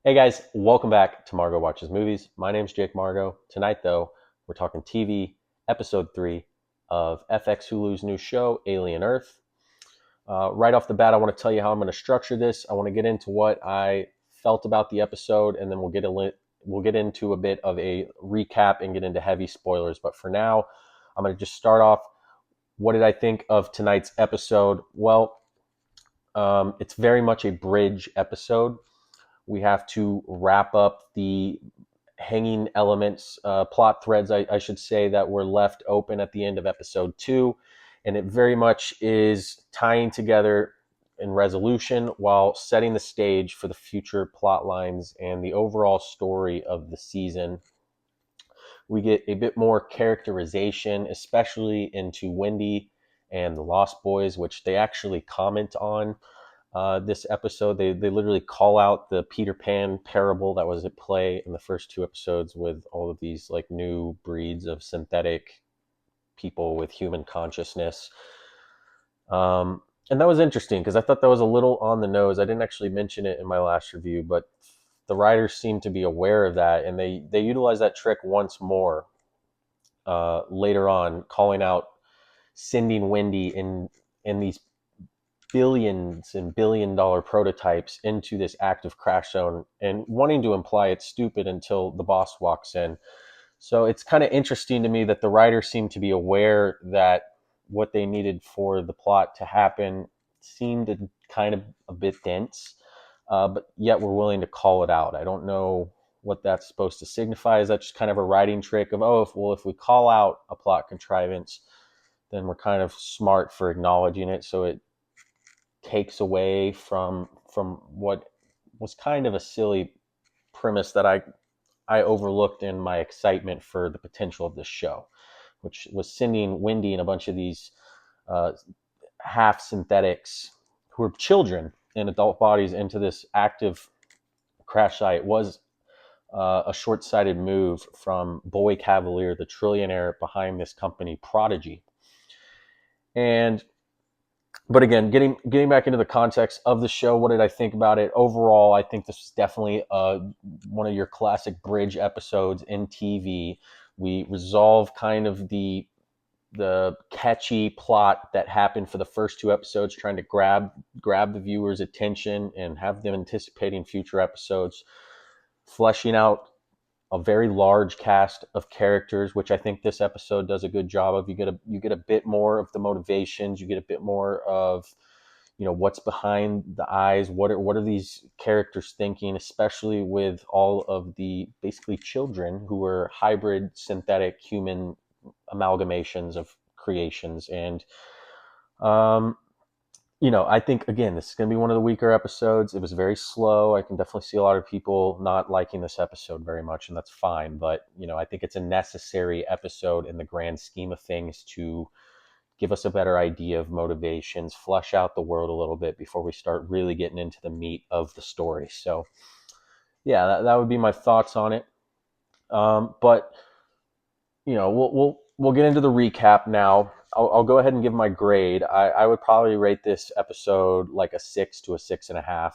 Hey guys, welcome back to Margot Watches Movies. My name's Jake Margot. Tonight, though, we're talking TV, episode 3 of FX Hulu's new show, Alien Earth. Right off the bat, I want to tell you how I'm going to structure this. I want to get into what I felt about the episode, and then we'll get into a bit of a recap and get into heavy spoilers. But for now, I'm going to just start off. What did I think of tonight's episode? Well, it's very much a bridge episode. We have to wrap up the hanging elements, plot threads, I should say, that were left open at the end of episode 2. And it very much is tying together in resolution while setting the stage for the future plot lines and the overall story of the season. We get a bit more characterization, especially into Wendy and the Lost Boys, which they actually comment on this episode. They literally call out the Peter Pan parable that was at play in the first two episodes with all of these like new breeds of synthetic people with human consciousness. And that was interesting because I thought that was a little on the nose. I didn't actually mention it in my last review, but the writers seem to be aware of that, and they utilize that trick once more later on, calling out sending Wendy in these billions and billion-dollar prototypes into this active crash zone and wanting to imply it's stupid until the boss walks in. So it's kind of interesting to me that the writers seem to be aware that what they needed for the plot to happen seemed kind of a bit dense, but yet we're willing to call it out. I don't know what that's supposed to signify. Is that just kind of a writing trick of, oh, if we call out a plot contrivance, then we're kind of smart for acknowledging it, so it takes away from what was kind of a silly premise that I overlooked in my excitement for the potential of this show, which was sending Wendy and a bunch of these uh, half synthetics who are children in adult bodies into this active crash site was a short-sighted move from Boy Cavalier, the trillionaire behind this company, Prodigy. And but again, getting back into the context of the show, what did I think about it overall? I think this is definitely one of your classic bridge episodes in TV. We resolve kind of the catchy plot that happened for the first two episodes, trying to grab the viewer's attention and have them anticipating future episodes, fleshing out a very large cast of characters, which I think this episode does a good job of. You get a bit more of the motivations, you get a bit more of what's behind the eyes, what are these characters thinking, especially with all of the basically children who are hybrid synthetic human amalgamations of creations. And um I think again, this is going to be one of the weaker episodes. It was very slow. I can definitely see a lot of people not liking this episode very much, and that's fine. But I think it's a necessary episode in the grand scheme of things to give us a better idea of motivations, flesh out the world a little bit before we start really getting into the meat of the story. So yeah, that would be my thoughts on it. But we'll get into the recap now. I'll go ahead and give my grade. I would probably rate this episode like a 6 to a 6.5.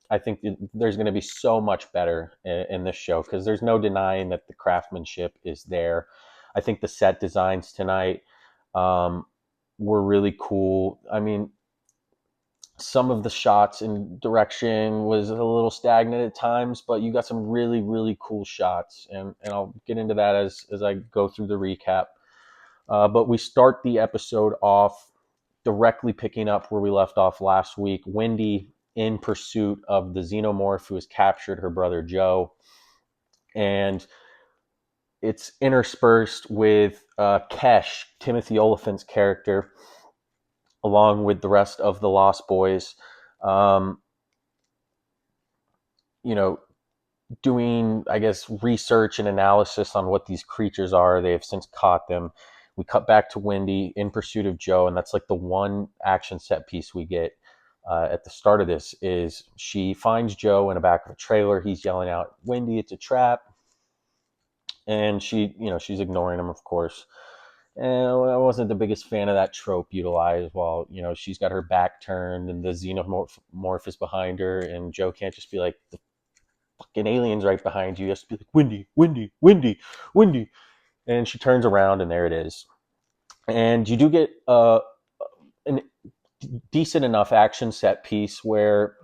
I think there's going to be so much better in this show because there's no denying that the craftsmanship is there. I think the set designs tonight um, were really cool. I mean, some of the shots and direction was a little stagnant at times, but you got some really, really cool shots. And I'll get into that as I go through the recap. But we start the episode off directly picking up where we left off last week. Wendy in pursuit of the xenomorph who has captured her brother Joe. And it's interspersed with Kesh, Timothy Oliphant's character, along with the rest of the Lost Boys. Um, you know, doing, I guess, research and analysis on what these creatures are. They have since caught them. We cut back to Wendy in pursuit of Joe, and that's like the one action set piece we get at the start of this is she finds Joe in the back of a trailer. He's yelling out, "Wendy, it's a trap." And she's ignoring him, of course. And I wasn't the biggest fan of that trope utilized while, she's got her back turned and the xenomorph is behind her, and Joe can't just be like, fucking alien's right behind you. You have to be like, Wendy, Wendy, Wendy, Wendy. And she turns around, and there it is. And you do get an decent enough action set piece where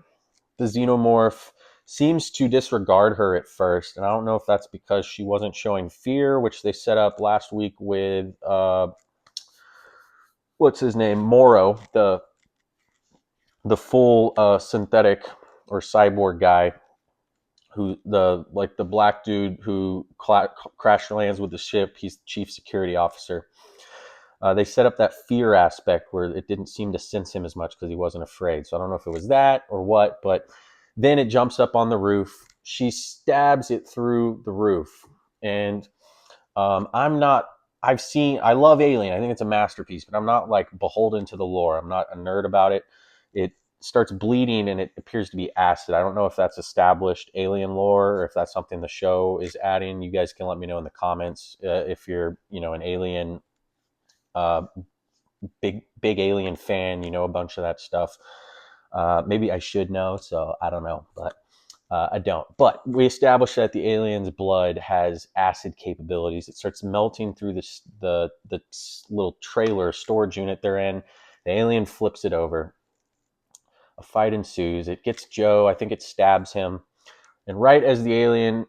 the xenomorph seems to disregard her at first, and I don't know if that's because she wasn't showing fear, which they set up last week with what's his name, Morrow, the full synthetic or cyborg guy, who the black dude who crash lands with the ship. He's the chief security officer. They set up that fear aspect where it didn't seem to sense him as much because he wasn't afraid. So I don't know if it was that or what, but then it jumps up on the roof. She stabs it through the roof. And I love Alien. I think it's a masterpiece, but I'm not like beholden to the lore. I'm not a nerd about it. It starts bleeding and it appears to be acid. I don't know if that's established Alien lore or if that's something the show is adding. You guys can let me know in the comments if you're, an Alien uh, big Alien fan, a bunch of that stuff. Maybe I should know, so I don't know, but I don't. But we established that the alien's blood has acid capabilities. It starts melting through the little trailer storage unit they're in. The alien flips it over. A fight ensues. It gets Joe. I think it stabs him. And right as the alien,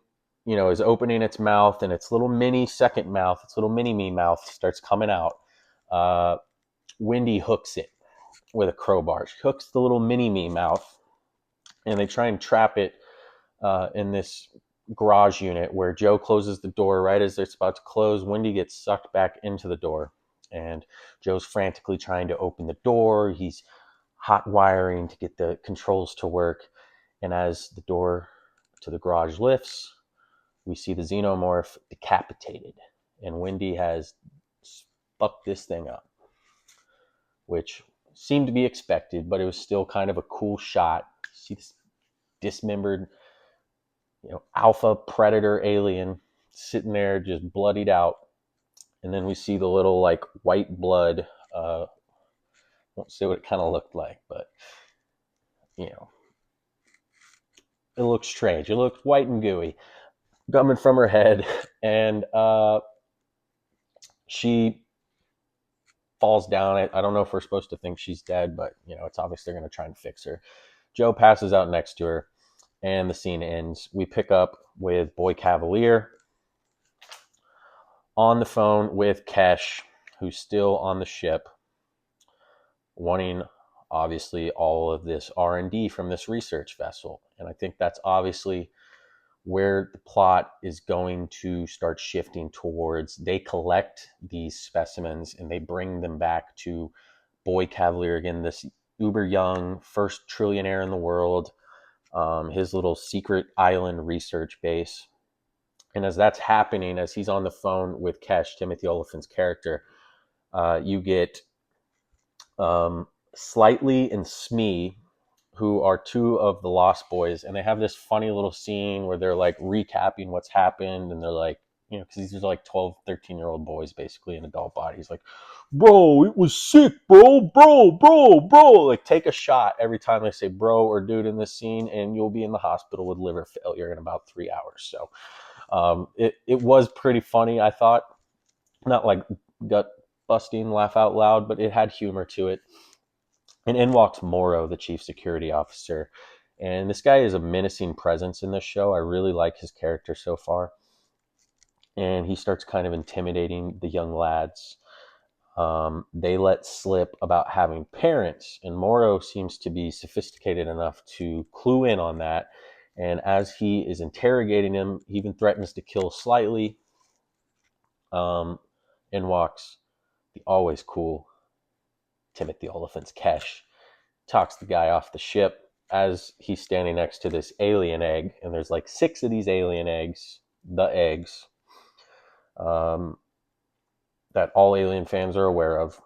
is opening its mouth and its little mini second mouth, its little mini me mouth starts coming out, Wendy hooks it with a crowbar. She hooks the little mini me mouth, and they try and trap it in this garage unit where Joe closes the door right as it's about to close. Wendy gets sucked back into the door, and Joe's frantically trying to open the door. He's hot wiring to get the controls to work. And as the door to the garage lifts, we see the xenomorph decapitated, and Wendy has fucked this thing up, which seemed to be expected, but it was still kind of a cool shot. See this dismembered, alpha predator alien sitting there just bloodied out. And then we see the little like white blood. Won't say what it kind of looked like, but it looks strange. It looked white and gooey coming from her head. And she falls down. I don't know if we're supposed to think she's dead, but it's obvious they're going to try and fix her. Joe passes out next to her, and the scene ends. We pick up with Boy Cavalier on the phone with Kesh, who's still on the ship, wanting obviously all of this R&D from this research vessel. And I think that's obviously where the plot is going to start shifting towards. They collect these specimens and they bring them back to Boy Cavalier again, this uber young first trillionaire in the world, his little secret island research base. And as that's happening, as he's on the phone with Kesh, Timothy Olyphant's character, you get Slightly and Smee, who are two of the Lost Boys, and they have this funny little scene where they're like recapping what's happened, and they're like, because these are like 12, 13-year-old boys basically in adult bodies, like, bro, it was sick, bro, like take a shot every time they say bro or dude in this scene, and you'll be in the hospital with liver failure in about 3 hours. So it was pretty funny, I thought. Not like gut busting, laugh out loud, but it had humor to it. And in walks Morrow, the chief security officer. And this guy is a menacing presence in this show. I really like his character so far. And he starts kind of intimidating the young lads. They let slip about having parents, and Morrow seems to be sophisticated enough to clue in on that. And as he is interrogating him, he even threatens to kill Slightly. In walks the always cool Timothy Olyphant's Kesh, talks the guy off the ship as he's standing next to this alien egg, and there's like 6 of these alien eggs, the eggs, that all Alien fans are aware of.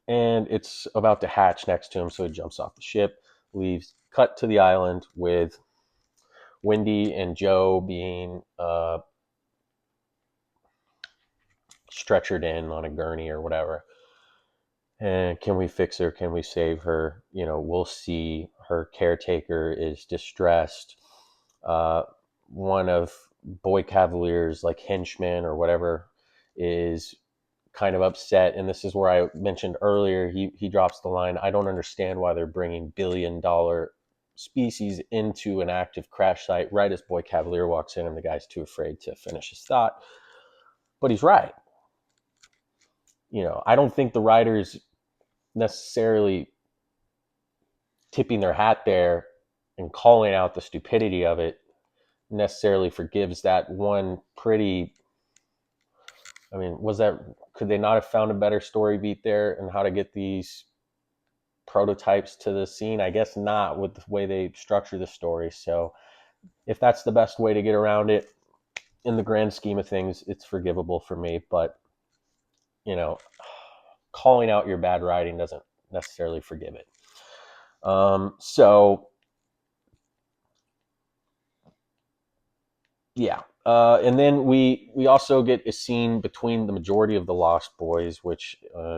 And it's about to hatch next to him, so he jumps off the ship, leaves, cut to the island with Wendy and Joe being stretchered in on a gurney or whatever. And can we fix her? Can we save her? We'll see. Her caretaker is distressed. uh, one of Boy Cavalier's like henchmen or whatever is kind of upset, and this is where I mentioned earlier, he drops the line, I don't understand why they're bringing $1 billion species into an active crash site right as Boy Cavalier walks in, and the guy's too afraid to finish his thought. But he's right. I don't think the writers necessarily tipping their hat there and calling out the stupidity of it necessarily forgives that one pretty. I mean, could they not have found a better story beat there and how to get these prototypes to the scene? I guess not, with the way they structure the story. So if that's the best way to get around it, in the grand scheme of things, it's forgivable for me. But you know, calling out your bad writing doesn't necessarily forgive it. So yeah. And then we also get a scene between the majority of the Lost Boys, which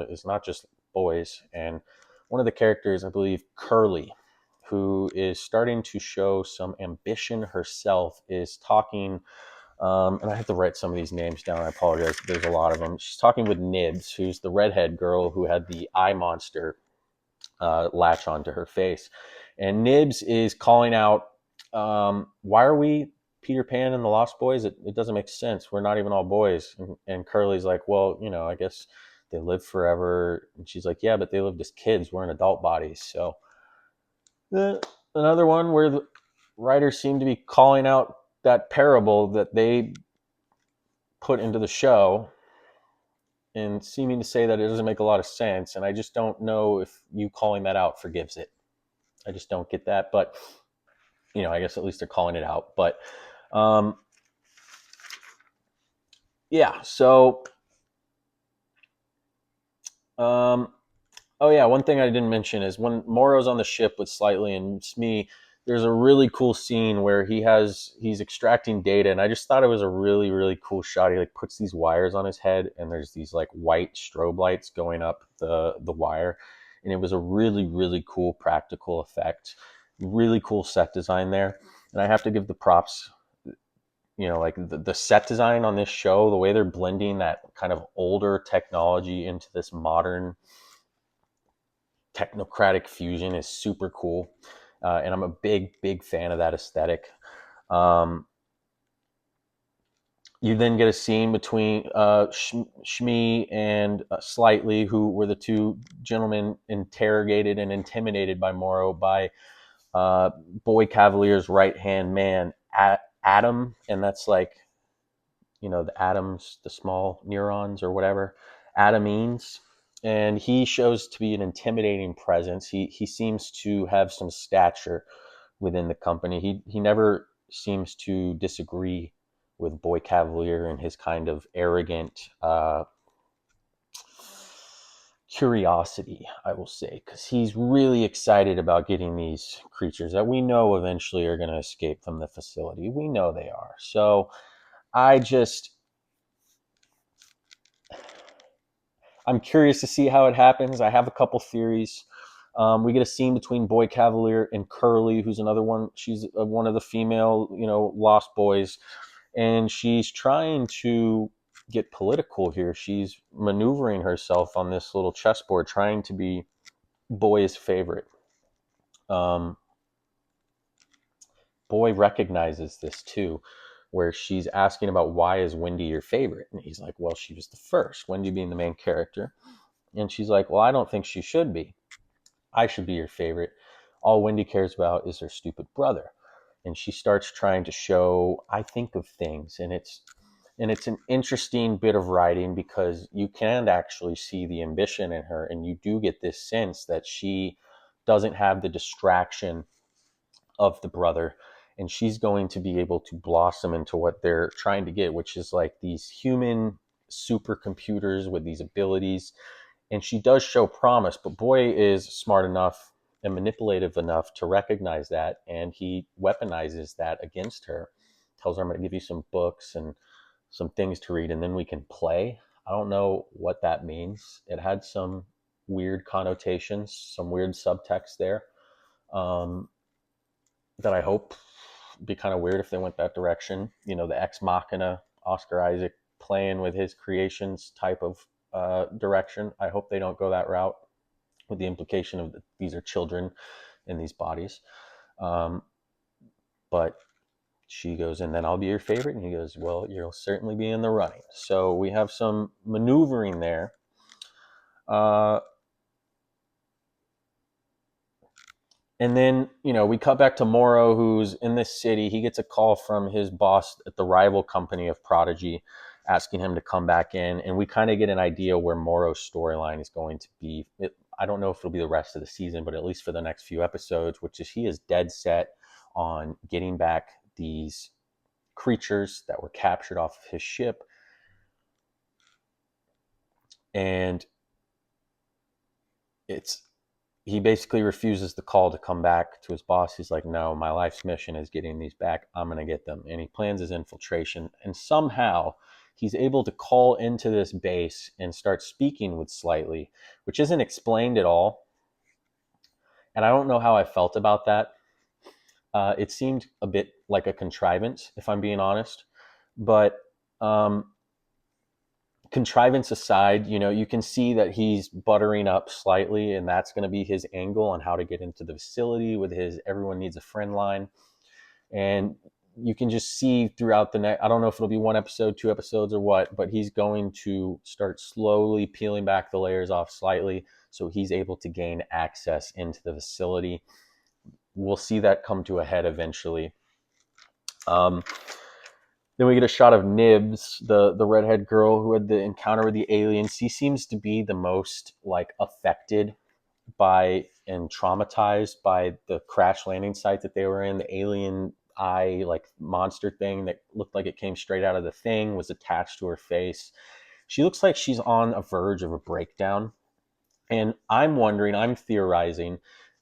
is not just boys, and one of the characters, I believe, Curly, who is starting to show some ambition herself, is talking. And I have to write some of these names down. I apologize. There's a lot of them. She's talking with Nibs, who's the redhead girl who had the eye monster latch onto her face. And Nibs is calling out, why are we Peter Pan and the Lost Boys? It doesn't make sense. We're not even all boys. And Curly's like, well, I guess they live forever. And she's like, yeah, but they lived as kids. We're in adult bodies. So another one where the writers seem to be calling out that parable that they put into the show and seeming to say that it doesn't make a lot of sense. And I just don't know if you calling that out forgives it. I just don't get that. But, I guess at least they're calling it out. But, yeah. So, oh yeah, one thing I didn't mention is when Moro's on the ship with Slightly and Smee, there's a really cool scene where he's extracting data, and I just thought it was a really, really cool shot. He like puts these wires on his head, and there's these like white strobe lights going up the wire, and it was a really, really cool practical effect. Really cool set design there, and I have to give the props. Like the set design on this show, the way they're blending that kind of older technology into this modern technocratic fusion is super cool. And I'm a big, big fan of that aesthetic. You then get a scene between Shmi and Slightly, who were the two gentlemen interrogated and intimidated by Moro by Boy Cavalier's right hand man, Adam. And that's like, the atoms, the small neurons or whatever, Adamines. And he shows to be an intimidating presence. He seems to have some stature within the company. He never seems to disagree with Boy Cavalier and his kind of arrogant curiosity, I will say, because he's really excited about getting these creatures that we know eventually are going to escape from the facility. We know they are. So I'm curious to see how it happens. I have a couple theories. We get a scene between Boy Cavalier and Curly, who's another one. She's one of the female, Lost Boys, and she's trying to get political here. She's maneuvering herself on this little chessboard, trying to be Boy's favorite. Boy recognizes this too, where she's asking about why is Wendy your favorite, and he's like, well, she was the first, Wendy being the main character. And she's like, well, I don't think she should be. I should be your favorite. All Wendy cares about is her stupid brother. And she starts trying to show, I think of things. And it's an interesting bit of writing because you can actually see the ambition in her. And you do get this sense that she doesn't have the distraction of the brother. And she's going to be able to blossom into what they're trying to get, which is like these human supercomputers with these abilities. And she does show promise, but Boy is smart enough and manipulative enough to recognize that, and he weaponizes that against her. Tells her, I'm going to give you some books and some things to read, and then we can play. I don't know what that means. It had some weird connotations, some weird subtext there, that I hope be kind of weird if they went that direction. You know, the Ex Machina, Oscar Isaac playing with his creations type of direction. I hope they don't go that route with the implication of that these are children in these bodies. But she goes, and then I'll be your favorite. And he goes, well, you'll certainly be in the running. So we have some maneuvering there. And then, you know, we cut back to Morrow, who's in this city. He gets a call from his boss at the rival company of Prodigy, asking him to come back in. And we kind of get an idea where Morrow's storyline is going to be. I don't know if it'll be the rest of the season, but at least for the next few episodes, which is he is dead set on getting back these creatures that were captured off of his ship. And he basically refuses the call to come back to his boss. He's like, no, my life's mission is getting these back. I'm going to get them. And he plans his infiltration. And somehow he's able to call into this base and start speaking with Slightly, which isn't explained at all. And I don't know how I felt about that. It seemed a bit like a contrivance, if I'm being honest. But contrivance aside, you know, you can see that he's buttering up slightly, and that's going to be his angle on how to get into the facility with his everyone needs a friend line. And you can just see throughout the next, I don't know if it'll be one episode, 2 episodes, or what, but he's going to start slowly peeling back the layers off slightly so he's able to gain access into the facility. We'll see that come to a head eventually. Then we get a shot of Nibs, the redhead girl who had the encounter with the aliens. She seems to be the most like affected by and traumatized by the crash landing site that they were in. The alien eye like monster thing that looked like it came straight out of the thing was attached to her face. She looks like she's on a verge of a breakdown. And I'm wondering, I'm theorizing,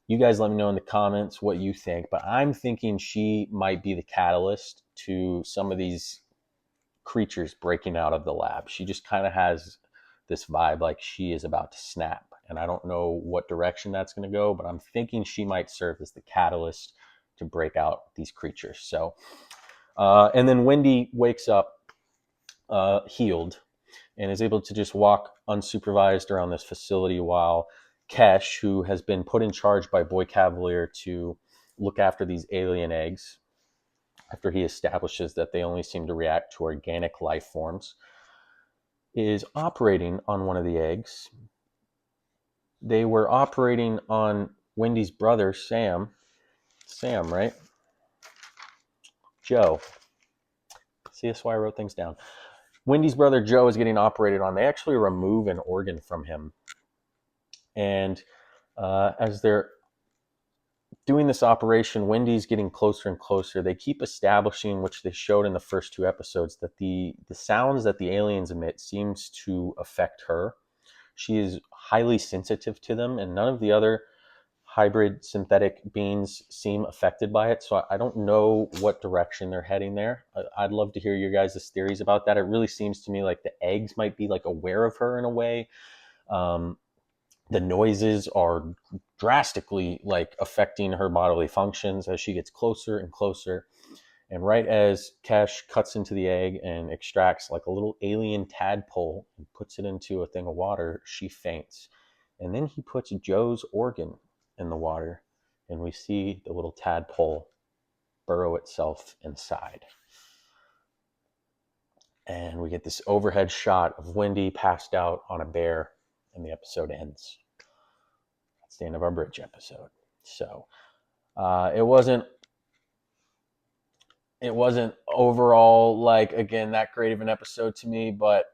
you guys let me know in the comments what you think, but I'm thinking she might be the catalyst to some of these creatures breaking out of the lab. She just kind of has this vibe like she is about to snap. And I don't know what direction that's going to go, but I'm thinking she might serve as the catalyst to break out these creatures. So, and then Wendy wakes up healed and is able to just walk unsupervised around this facility while Kesh, who has been put in charge by Boy Cavalier to look after these alien eggs, after he establishes that they only seem to react to organic life forms, is operating on one of the eggs. They were operating on Wendy's brother, Sam. Sam, right? Joe. See, that's why I wrote things down. Wendy's brother, Joe, is getting operated on. They actually remove an organ from him. And as they're doing this operation, Wendy's getting closer and closer. They keep establishing, which they showed in the first 2 episodes, that the sounds that the aliens emit seems to affect her. She is highly sensitive to them, and none of the other hybrid synthetic beings seem affected by it. So I don't know what direction they're heading there. I'd love to hear your guys' theories about that. It really seems to me like the eggs might be like aware of her in a way. The noises are drastically like affecting her bodily functions as she gets closer and closer. And right as Kesh cuts into the egg and extracts like a little alien tadpole and puts it into a thing of water, she faints. And then he puts Joe's organ in the water, and we see the little tadpole burrow itself inside. And we get this overhead shot of Wendy passed out on a bear, and the episode ends. That's the end of our bridge episode. So it wasn't overall like, again, that great of an episode to me, but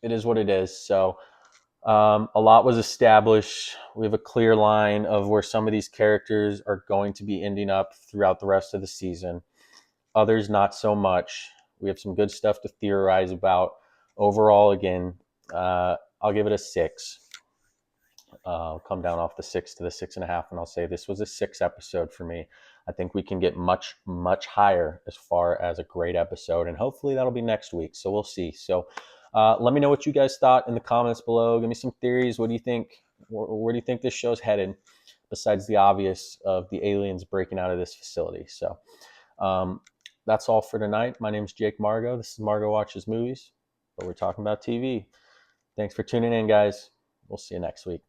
it is what it is. So a lot was established. We have a clear line of where some of these characters are going to be ending up throughout the rest of the season. Others, not so much. We have some good stuff to theorize about. Overall, again, I'll give it a 6. I'll come down off the 6 to the 6.5, and I'll say this was a 6 episode for me. I think we can get much, much higher as far as a great episode, and hopefully that'll be next week. So we'll see. So let me know what you guys thought in the comments below. Give me some theories. What do you think? Where do you think this show's headed? besides the obvious of the aliens breaking out of this facility. So that's all for tonight. My name is Jake Margo. This is Margo Watches Movies, but we're talking about TV. Thanks for tuning in, guys. We'll see you next week.